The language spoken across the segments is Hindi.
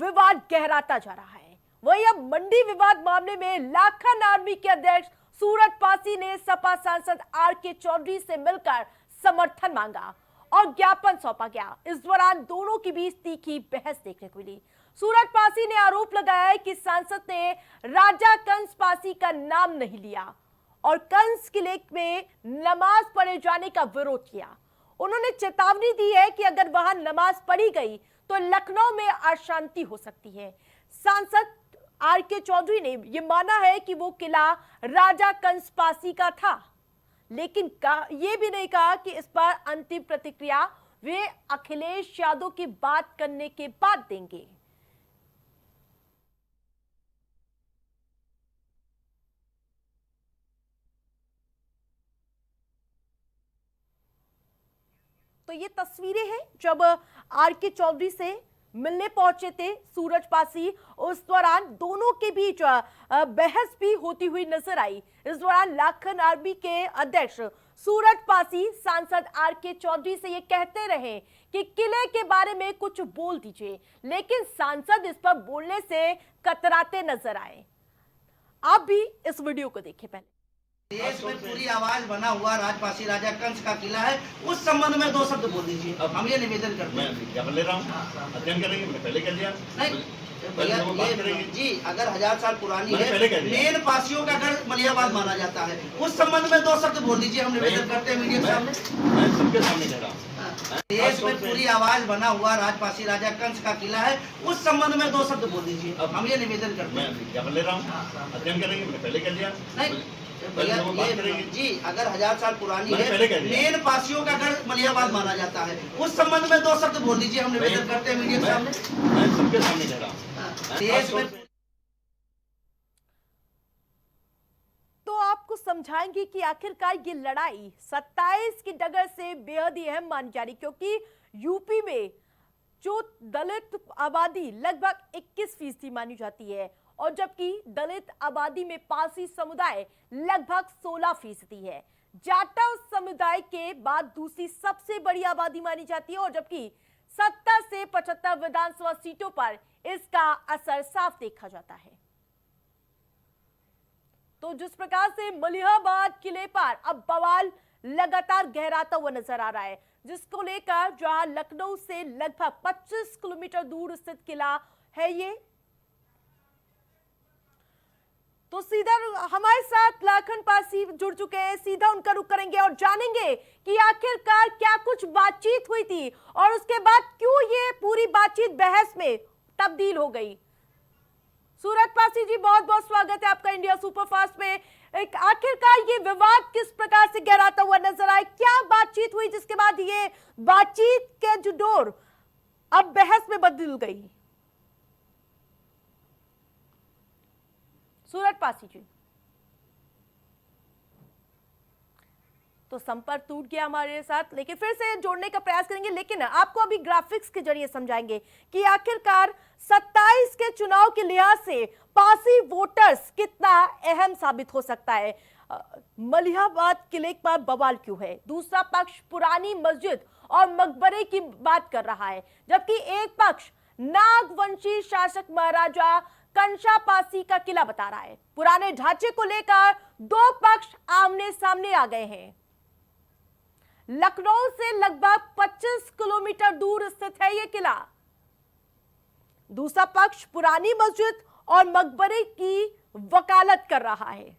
विवाद गहराता जा रहा है। वहीं अब मंडी विवाद मामले में लाखन आर्मी के अध्यक्ष सूरज पासी ने सपा सांसद आर.के. चौधरी से मिलकर समर्थन मांगा और ज्ञापन सौंपा गया। इस दौरान दोनों के बीच तीखी बहस देखने को मिली। सूरज पासी ने आरोप लगाया कि सांसद ने राजा कंस पासी का नाम नहीं लिया और कंस किले में नमाज पढ़े जाने का विरोध किया। उन्होंने चेतावनी दी है कि अगर वहां नमाज पढ़ी गई तो लखनऊ में अशांति हो सकती है। सांसद आर.के. चौधरी ने यह माना है कि वो किला राजा कंस पासी का था, लेकिन ये भी नहीं कहा कि इस पर अंतिम प्रतिक्रिया वे अखिलेश यादव की बात करने के बाद देंगे। तो ये तस्वीरें हैं जब आर.के. चौधरी से मिलने पहुंचे थे सूरज पासी। उस दौरान दोनों के बीच बहस भी होती हुई नजर आई। इस दौरान लाखन आर्मी के अध्यक्ष सूरज पासी सांसद आर.के. चौधरी से ये कहते रहे कि किले के बारे में कुछ बोल दीजिए, लेकिन सांसद इस पर बोलने से कतराते नजर आए। आप भी इस वीडियो को देखिए। पहले देश में पूरी आवाज बना हुआ राजपासी राजा कंस का किला है, उस संबंध में 2 शब्द बोल दीजिए। अब हम ये निवेदन करते हैं। मैं ज्ञापन ले रहा हूँ, अध्ययन करेंगे। मैंने पहले कर लिया। नहीं भैया, ये जी अगर 1000 साल पुरानी है, मेन पासियों का गढ़ मलिहाबाद माना जाता है, उस संबंध में 2 शब्द बोल दीजिए। हम निवेदन करते हैं मीडिया के सामने। मैं सबके सामने कह रहा हूँ। देश में पूरी आवाज बना हुआ राजपासी राजा कंस का किला है, उस संबंध में 2 शब्द बोल दीजिए। अब हम ये निवेदन करते हैं। मैं ज्ञापन ले रहा हूँ, अध्ययन करेंगे। मैंने पहले कर लिया। नहीं भैया, ये जी अगर 1000 साल पुरानी है, मेन पासियों का गढ़ मलिहाबाद माना जाता है, उस संबंध में 2 शब्द बोल दीजिए। हम निवेदन करते हैं मीडिया के सामने। मैं सबके सामने कह रहा हूँ। देश में तो आपको समझाएंगे कि आखिरकार ये लड़ाई 27 की डगर से बेहद ही अहम मानी जा रही, क्योंकि यूपी में जो दलित आबादी लगभग 21% मानी जाती है और जबकि दलित आबादी में पारसी समुदाय लगभग 16% है। जाटव समुदाय के बाद दूसरी सबसे बड़ी आबादी मानी जाती है और जबकि 70 से 75 विधानसभा सीटों पर इसका असर साफ देखा जाता है। तो जिस प्रकार से मलिहाबाद किले पर अब बवाल लगातार गहराता हुआ नजर आ रहा है, जिसको लेकर जहां लखनऊ से लगभग 25 किलोमीटर दूर स्थित किला है ये। तो सीधा हमारे साथ लाखन पासी जुड़ चुके हैं, सीधा उनका रुख करेंगे और जानेंगे कि आखिरकार क्या कुछ बातचीत हुई थी और उसके बाद क्यों ये पूरी बातचीत बहस में तब्दील हो गई। सूरज पासी जी, बहुत बहुत स्वागत है आपका इंडिया सुपरफास्ट में। आखिरकार ये विवाद किस प्रकार से गहराता हुआ नजर आया, क्या बातचीत हुई जिसके बाद ये बातचीत के जो डोर अब बहस में बदल गई। सूरज पासी जी, तो संपर्क टूट गया हमारे साथ, लेकिन फिर से जोड़ने का प्रयास करेंगे। लेकिन आपको अभी ग्राफिक्स के जरिए समझाएंगे कि आखिरकार 27 के चुनाव के लिहाज से पासी वोटर्स कितना अहम साबित हो सकता है। मलिहाबाद किले पर बवाल क्यों है, दूसरा पक्ष पुरानी मस्जिद और मकबरे की बात कर रहा है, जबकि एक पक्ष नागवंशी शासक महाराजा कंशा पासी का किला बता रहा है। पुराने ढांचे को लेकर 2 पक्ष आमने सामने आ गए हैं। लखनऊ से लगभग 25 किलोमीटर दूर स्थित है यह किला। दूसरा पक्ष पुरानी मस्जिद और मकबरे की वकालत कर रहा है।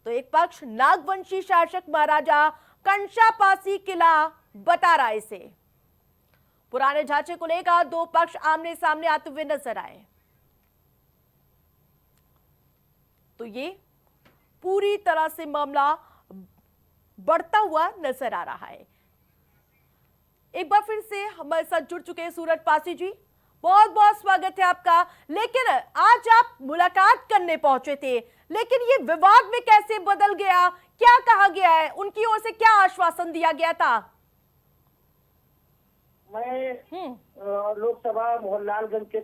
तो एक पक्ष नागवंशी शासक महाराजा कंशा पासी किला बता रहा है इसे। पुराने ढांचे को लेकर 2 पक्ष आमने सामने आते हुए नजर आए। तो ये पूरी तरह से मामला बढ़ता हुआ नजर आ रहा है। एक बार फिर से हमारे साथ जुड़ चुके हैं सूरज पासी जी, बहुत बहुत स्वागत है आपका। लेकिन आज आप मुलाकात करने पहुंचे थे, लेकिन ये विवाद में कैसे बदल गया, क्या कहा गया है, उनकी ओर से क्या आश्वासन दिया गया था? मैं लोकसभा मोहनलालगंज के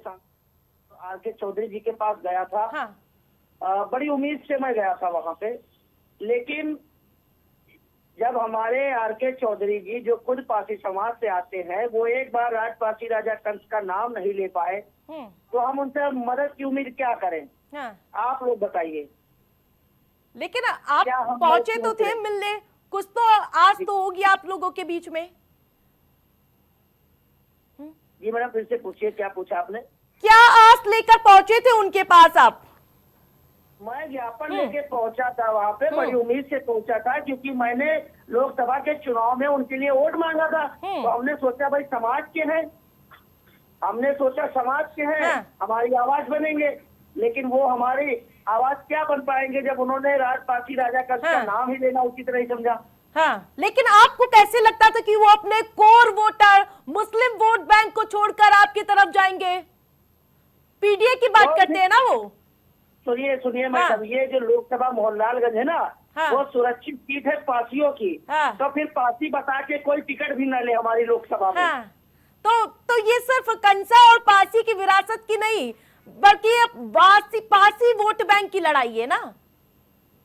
आर.के. चौधरी जी के पास गया था। हाँ। बड़ी उम्मीद से मैं गया था वहां पे, लेकिन जब हमारे आर.के. चौधरी जी जो खुद पासी समाज से आते हैं, वो एक बार राजपासी राजा कंस का नाम नहीं ले पाए तो हम उनसे मदद की उम्मीद क्या करें? हाँ। आप लोग बताइए। लेकिन आप क्या हम पहुंचे लोग तो थे सोच मिलने, कुछ तो आस तो होगी आप लोगों के बीच में। जी मैडम, फिर से पूछिए, क्या पूछा आपने? क्या आस लेकर पहुंचे थे उनके पास आप? मैं ज्ञापन लेके पहुंचा था वहाँ पे, बड़ी उम्मीद से पहुंचा था, क्योंकि मैंने लोकसभा के चुनाव में उनके लिए वोट मांगा था। तो हमने सोचा भाई समाज के हैं, हमने सोचा समाज के हैं, हाँ। हमारी आवाज बनेंगे। लेकिन वो हमारी आवाज क्या बन पाएंगे जब उन्होंने राजपासी राजा का हाँ। नाम ही लेना उचित नहीं समझा। हाँ, लेकिन आपको कैसे लगता था कि वो अपने कोर वोटर मुस्लिम वोट बैंक को छोड़कर आपकी तरफ जाएंगे? पीडीए की बात करते हैं ना वो। सुनिए मैडम, ये जो लोकसभा मोहनलालगंज है ना, हाँ। वो सुरक्षित सीट है पासियों की। हाँ। तो फिर पासी बता के कोई टिकट भी न ले हमारी लोकसभा में। हाँ, तो ये सिर्फ कंसा और पासी की विरासत की नहीं, बल्कि ये पासी वोट बैंक की लड़ाई है ना।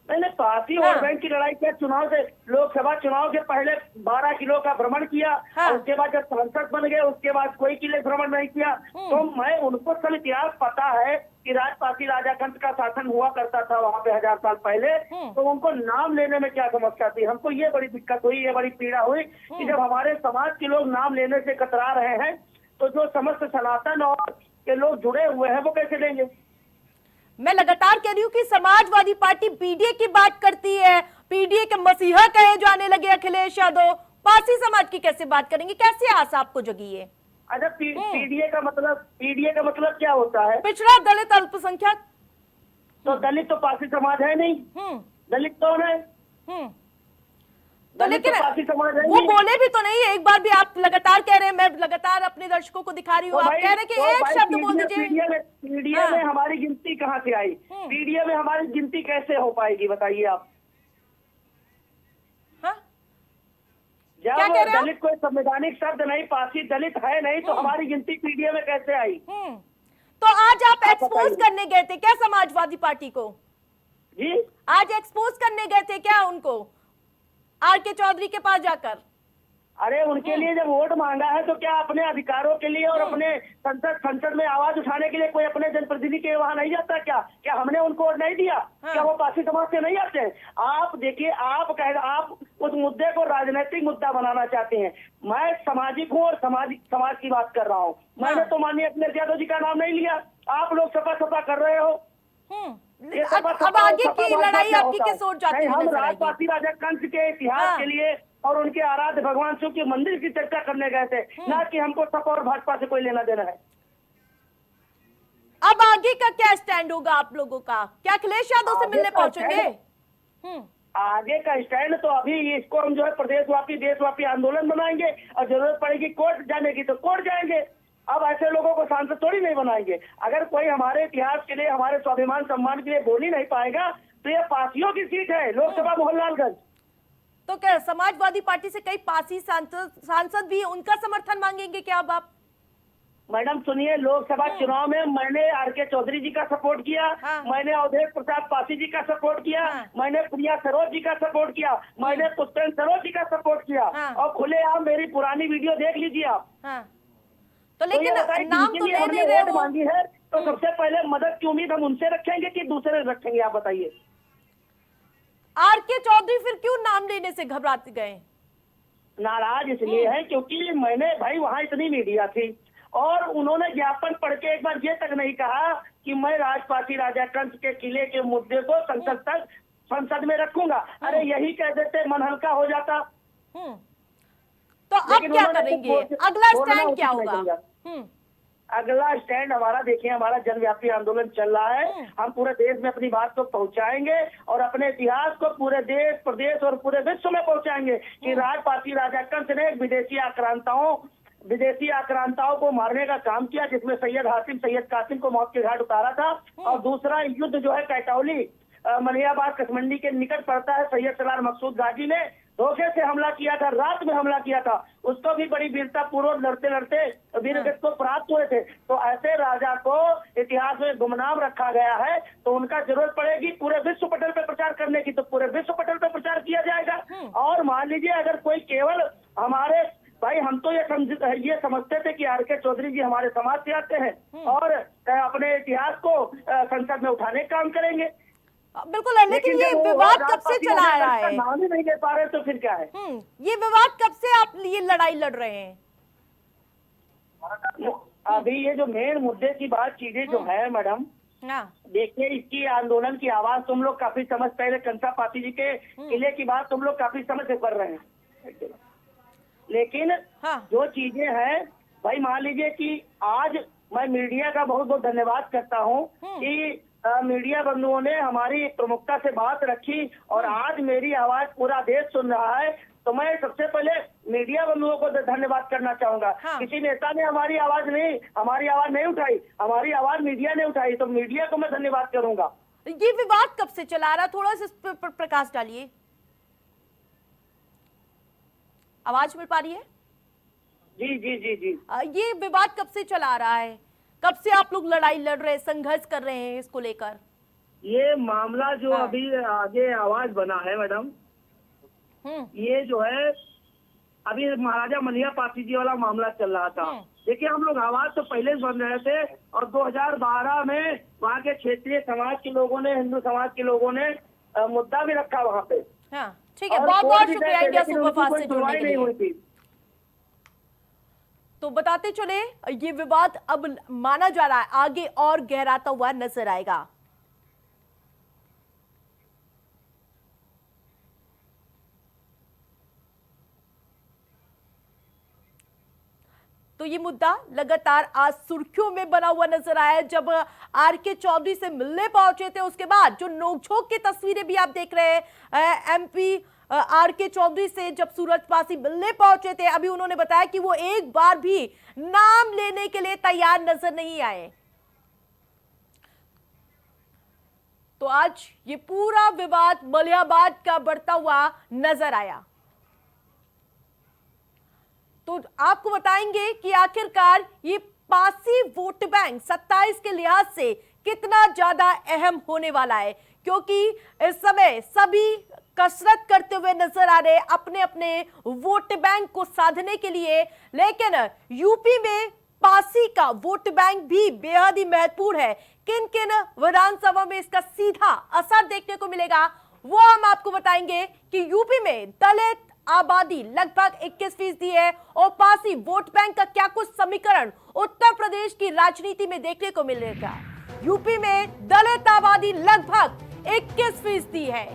मैंने पार्टी हाँ। वोट बैंक की लड़ाई के चुनाव से, लोकसभा चुनाव के पहले 12 किलो का भ्रमण किया। हाँ। और उसके बाद जब सांसद बन गए उसके बाद कोई किले भ्रमण नहीं किया। तो मैं उनको सब इतिहास पता है कि राजपासी राजा कंस का शासन हुआ करता था वहाँ पे 1000 साल पहले। तो उनको नाम लेने में क्या समस्या थी? हमको ये बड़ी दिक्कत हुई, ये बड़ी पीड़ा हुई कि जब हमारे समाज के लोग नाम लेने से कतरा रहे हैं, तो जो समस्त सनातन और के लोग जुड़े हुए हैं वो कैसे लेंगे? मैं लगातार कह रही हूँ कि समाजवादी पार्टी पीडीए की बात करती है, पीडीए के मसीहा कहे जाने लगे अखिलेश यादव, पासी समाज की कैसे बात करेंगे? कैसे आस आपको जगी है? अच्छा, पीडीए का मतलब क्या होता है? पिछड़ा दलित अल्पसंख्यक। तो दलित तो पासी समाज है नहीं। दलित कौन है? तो दलित लेकिन तो पासी समाज है वो नहीं। बोले भी तो नहीं, एक बार भी। आप लगातार कह रहे हैं, मैं लगातार अपने दर्शकों को दिखा रही हूँ, तो आप भाई- कह रहे हैं कि तो एक भाई शब्द बोल दीजिए। पीडीए हाँ। में हमारी गिनती कहाँ से आई? पीडीए में हमारी गिनती कैसे हो पाएगी बताइए आप? हाँ? जब क्या कह रहे हैं आप? दलित कोई संवैधानिक शब्द नहीं, पासी दलित है नहीं, तो हमारी गिनती पीडीए में कैसे आई? तो आज आप एक्सपोज बताइए। करने गए थे क्या समाजवादी पार्टी को? जी, आज एक्सपोज करने गए थे क्या उनको, आरके चौधरी के पास जाकर? अरे उनके लिए जब वोट मांगा है तो क्या अपने अधिकारों के लिए और अपने संसद में आवाज उठाने के लिए कोई अपने जनप्रतिनिधि के वहाँ नहीं जाता? क्या हमने उनको वोट नहीं दिया? क्या वो पासी समाज से नहीं आते हैं? आप देखिए, आप उस मुद्दे को राजनीतिक मुद्दा बनाना चाहते हैं। मैं सामाजिक हूँ और समाज की बात कर रहा हूँ। मैंने तो माननीय अखिलेश यादव जी का नाम नहीं लिया। आप लोग सपा कर रहे हो। ये अब आगे की लड़ाई आपकी किस ओर जाती हम हुई नजर आएगी? राजपासी राजा कंस के इतिहास हाँ। के लिए और उनके आराध्य भगवान शिव के मंदिर की चर्चा करने गए थे, ना कि हमको सपा और भाजपा से कोई लेना देना है। अब आगे का क्या स्टैंड होगा आप लोगों का? क्या अखिलेश यादव से आगे मिलने का पहुंचेंगे? आगे का स्टैंड तो अभी इसको हम जो है प्रदेशव्यापी देशव्यापी आंदोलन बनाएंगे, और जरूरत पड़ेगी कोर्ट जाने की तो कोर्ट जाएंगे। अब ऐसे लोगों को सांसद थोड़ी नहीं बनाएंगे। अगर कोई हमारे इतिहास के लिए, हमारे स्वाभिमान सम्मान के लिए बोल ही नहीं पाएगा, तो ये पासियों की सीट है लोकसभा मोहनलालगंज। तो क्या समाजवादी पार्टी से कई पासी सांसद भी उनका समर्थन मांगेंगे क्या अब आप? मैडम सुनिए, लोकसभा चुनाव में मैंने आरके चौधरी जी का सपोर्ट किया। हाँ। मैंने अवधेश प्रसाद पासी जी का सपोर्ट किया। हाँ। मैंने प्रिया सरोज जी का सपोर्ट किया। मैंने पुष्पेंद्र सरोज जी का सपोर्ट किया। हाँ। और खुलेआम मेरी पुरानी वीडियो देख लीजिए आप। हाँ। तो तो ये लेकिन बताइए, नाम जिनके तो लिए ले हमने नहीं रहे वोट वो। मांगी है, तो सबसे पहले मदद की उम्मीद हम उनसे रखेंगे कि दूसरे से रखेंगे? आप बताइए। आरके चौधरी फिर क्यों नाम लेने से घबराते गए? नाराज इसलिए है क्योंकि मैंने, भाई वहाँ इतनी मीडिया थी और उन्होंने ज्ञापन पढ़ के एक बार ये तक नहीं कहा कि मैं राजपासी राजा कंस के किले के मुद्दे को संसद में रखूंगा। अरे यही कह देते, मन हल्का हो जाता। तो अब क्या करेंगे? अगला स्टैंड क्या होगा? अगला स्टैंड हमारा देखिए, हमारा जनव्यापी आंदोलन चल रहा है। हम पूरे देश में अपनी बात को पहुंचाएंगे और अपने इतिहास को पूरे देश, प्रदेश और पूरे विश्व में पहुंचाएंगे कि राजपासी राजा कंस ने विदेशी आक्रांताओं को मारने का काम किया, जिसमें सैयद कासिम को मौत के घाट उतारा था। और दूसरा युद्ध जो है कैटौली मलियाबाद कसमंडी के निकट पड़ता है, सैयद सलार मकसूद गाजी ने धोखे से हमला किया था, रात में हमला किया था। उसको भी बड़ी वीरता पूर्वक लड़ते लड़ते वीरगति को प्राप्त हुए थे। तो ऐसे राजा को इतिहास में गुमनाम रखा गया है, तो उनका जरूरत पड़ेगी पूरे विश्व पटल पे प्रचार करने की, तो पूरे विश्व पटल पे प्रचार किया जाएगा। और मान लीजिए, अगर कोई केवल हमारे भाई हम तो ये समझते थे कि आर के चौधरी जी हमारे समाज से आते हैं और अपने इतिहास को संसद में उठाने का काम करेंगे। बिल्कुल है, लेकिन ये जब वो विवाद आजाद कब से पार्टी चला आ होने रहा का है? नाम ही नहीं ले पा रहे तो फिर क्या है? ये विवाद कब से आप ये लड़ाई लड़ रहे हैं? अभी ये जो मेन मुद्दे की बात चीजें जो है मैडम, हाँ, देखिए इसकी आंदोलन की आवाज तुम लोग काफी समझ, पहले कंसा पाती जी के किले की बात तुम लोग काफी समझ से कर रहे हैं, लेकिन हाँ, जो चीजें हैं भाई, मान लीजिए कि आज मैं मीडिया का बहुत बहुत धन्यवाद करता हूँ कि मीडिया बंधुओं ने हमारी प्रमुखता से बात रखी और आज मेरी आवाज पूरा देश सुन रहा है। तो मैं सबसे पहले मीडिया बंधुओं को धन्यवाद करना चाहूंगा। हाँ। किसी नेता ने हमारी आवाज नहीं उठाई, हमारी आवाज मीडिया ने उठाई, तो मीडिया को मैं धन्यवाद करूंगा। ये विवाद कब से चला रहा, थोड़ा सा इस पर प्रकाश डालिए। आवाज मिल पा रही है? जी जी जी जी। ये विवाद कब से चला आ रहा है, कब से आप लोग लड़ाई लड़ रहे हैं, संघर्ष कर रहे हैं इसको लेकर? ये मामला जो हाँ। अभी आगे आवाज बना है मैडम, ये जो है अभी महाराजा मनिया पासी जी वाला मामला चल रहा था। देखिए हम लोग आवाज तो पहले से बन रहे थे और 2012 में वहाँ के क्षेत्रीय समाज के लोगों ने, हिंदू समाज के लोगों ने मुद्दा भी रखा वहाँ पे। हाँ, ठीक है, और बहुत कोर्ट बहुत भी शुक्रिया गए थे, इंडिया लेकिन सुपरफास्ट उनकी से कोई जुड़ने सुनवाई के नहीं लिए। हुई थी। तो बताते चले, ये विवाद अब माना जा रहा है आगे और गहराता हुआ नजर आएगा। तो ये मुद्दा लगातार आज सुर्खियों में बना हुआ नजर आया है। जब आर के चौधरी से मिलने पहुंचे थे, उसके बाद जो नोकझोंक की तस्वीरें भी आप देख रहे हैं, एमपी आर के चौधरी से जब सूरज पासी मिलने पहुंचे थे, अभी उन्होंने बताया कि वो एक बार भी नाम लेने के लिए तैयार नजर नहीं आए। तो आज ये पूरा विवाद मलियाबाद का बढ़ता हुआ नजर आया। तो आपको बताएंगे कि आखिरकार ये पासी वोट बैंक 27 के लिहाज से कितना ज्यादा अहम होने वाला है, क्योंकि इस समय सभी कसरत करते हुए नजर आ रहे अपने अपने वोट बैंक को साधने के लिए। लेकिन यूपी में पासी का वोट बैंक भी बेहद ही महत्वपूर्ण है। किन किन विधानसभा में इसका सीधा असर देखने को मिलेगा वो हम आपको बताएंगे कि यूपी में दलित आबादी लगभग 21% है और पासी वोट बैंक का क्या कुछ समीकरण उत्तर प्रदेश की राजनीति में देखने को मिलेगा। यूपी में दलित आबादी लगभग 21% है,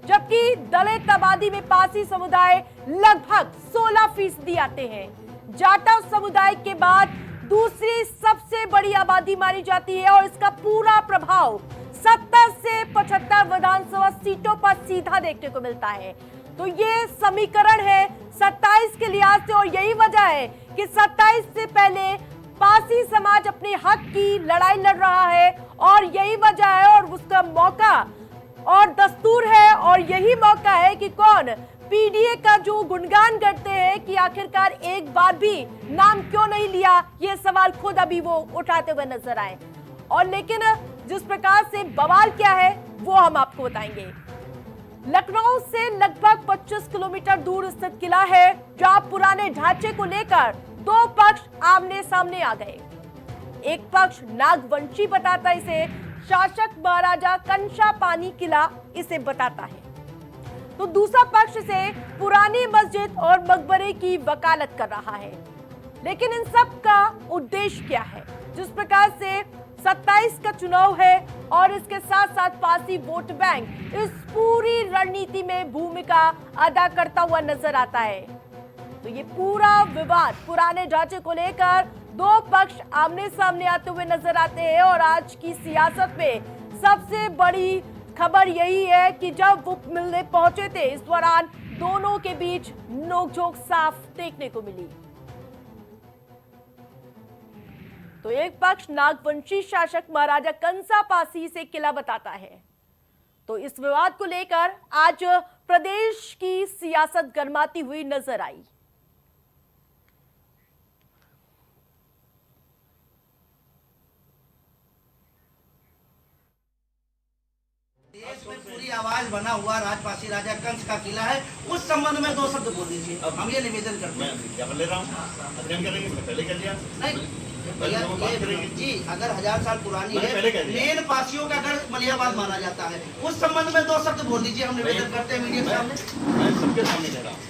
जबकि दलित आबादी में पासी समुदाय लगभग 16% आते हैं। जाटव समुदाय के बाद दूसरी सबसे बड़ी आबादी मानी जाती है और इसका पूरा प्रभाव 70 से 75 विधानसभा सीटों पर सीधा देखने को मिलता है। तो ये समीकरण है 27 के लिहाज से, और यही वजह है कि 27 से पहले पासी समाज अपने हक की लड़ाई लड़ रहा है और यही वजह है और उसका मौका और दस्तूर है और यही मौका है कि कौन पीडीए का जो गुणगान करते हैं कि आखिरकार एक बार भी नाम क्यों नहीं लिया, ये सवाल खुद अभी वो उठाते हुए नजर आए। और लेकिन जिस प्रकार से बवाल क्या है वो हम आपको बताएंगे। लखनऊ से लगभग 25 किलोमीटर दूर स्थित किला है, जहां पुराने ढांचे को लेकर दो पक्ष आमने सामने आ गए। एक पक्ष नागवंशी बताता इसे, शासक महाराजा कंसा पानी किला इसे बताता है, तो दूसरा पक्ष से पुरानी मस्जिद और मकबरे की वकालत कर रहा है। लेकिन इन सब का उद्देश्य क्या है? जिस प्रकार से 27 का चुनाव है और इसके साथ साथ पासी वोट बैंक इस पूरी रणनीति में भूमिका अदा करता हुआ नजर आता है। तो ये पूरा विवाद पुराने ढांचे को लेकर दो पक्ष आमने सामने आते हुए नजर आते हैं और आज की सियासत में सबसे बड़ी खबर यही है कि जब वो मिलने पहुंचे थे, इस दौरान दोनों के बीच नोकझोंक साफ देखने को मिली। तो एक पक्ष नागवंशी शासक महाराजा कंसा पासी से किला बताता है। तो इस विवाद को लेकर आज प्रदेश की सियासत गरमाती हुई नजर आई। देश पूरी आवाज बना हुआ राजपासी राजा कंस का किला है, उस संबंध में 2 शब्द बोल दीजिए। हम ये निवेदन करते मैं हैं। विज्ञापन ले रहा हूँ, अध्ययन करेंगे, मैंने पहले कर दिया। नहीं भैया, ये जी अगर 1000 साल पुरानी मैंने पहले कह है, दिया। मेन पासियों का गढ़ मलियाबाद माना जाता है, उस संबंध में 2 शब्द बोल दीजिए। हम निवेदन करते हैं मीडिया के सामने। मैं सबके सामने कह रहा हूँ।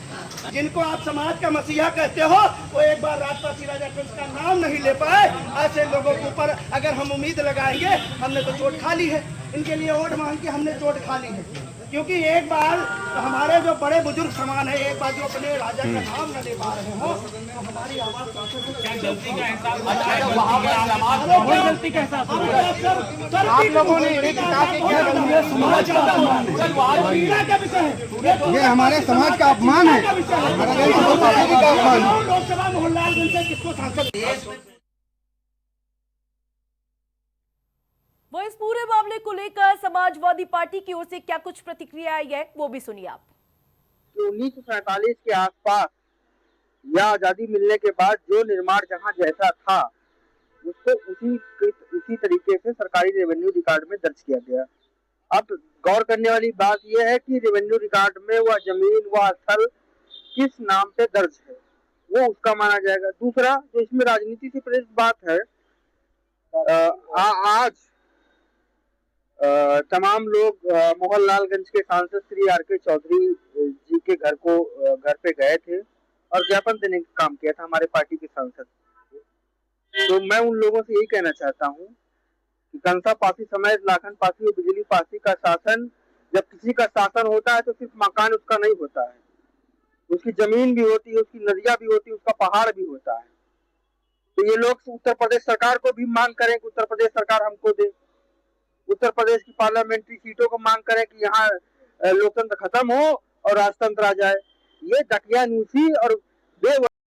जिनको आप समाज का मसीहा कहते हो, वो एक बार राजपासी राजा कंस का नाम नहीं ले पाए। ऐसे लोगों के ऊपर अगर हम उम्मीद लगाएंगे, हमने तो चोट खा ली है। इनके लिए वोट मांग के हमने चोट खा ली है, क्योंकि एक बार हमारे जो बड़े बुजुर्ग समान है, एक बार जो अपने राजा का नाम न ले पा रहे हो, तो हमारी आवाज गलती का एहसास आप लोगों ने ये हमारे समाज का अपमान है, हमारे पार्टी का अपमान है। लोकसभा मोहनलालगंज से किसको सांसद देश में वो इस पूरे मामले को लेकर समाजवादी पार्टी की ओर से क्या कुछ प्रतिक्रिया आई है, वो भी सुनिए आप। 1947 के आसपास या आजादी मिलने के बाद जो निर्माण जहां जैसा था, उसको उसी तरीके से सरकारी रेवेन्यू रिकॉर्ड में दर्ज किया गया। अब गौर करने वाली बात यह है कि रेवेन्यू रिकॉर्ड में वह जमीन वह स्थल किस नाम पे दर्ज है, वो उसका माना जाएगा। दूसरा, जो इसमें राजनीति से प्रेरित बात है, आज तमाम लोग मोहनलालगंज के सांसद श्री आर.के. चौधरी जी के घर पे गए थे और ज्ञापन देने का काम किया था हमारे पार्टी के सांसद। तो मैं उन लोगों से यही कहना चाहता हूँ कि कंसा पासी समेत लाखन पासी और बिजली पासी का शासन, जब किसी का शासन होता है तो सिर्फ मकान उसका नहीं होता है, उसकी जमीन भी होती है, उसकी नदियां भी होती है, उसका पहाड़ भी होता है। तो ये लोग उत्तर प्रदेश सरकार को भी मांग करें कि उत्तर प्रदेश सरकार हमको दे, उत्तर प्रदेश की पार्लियामेंट्री सीटों को मांग करें कि यहाँ लोकतंत्र खत्म हो और राजतंत्र आ जाए। ये दकियानूसी और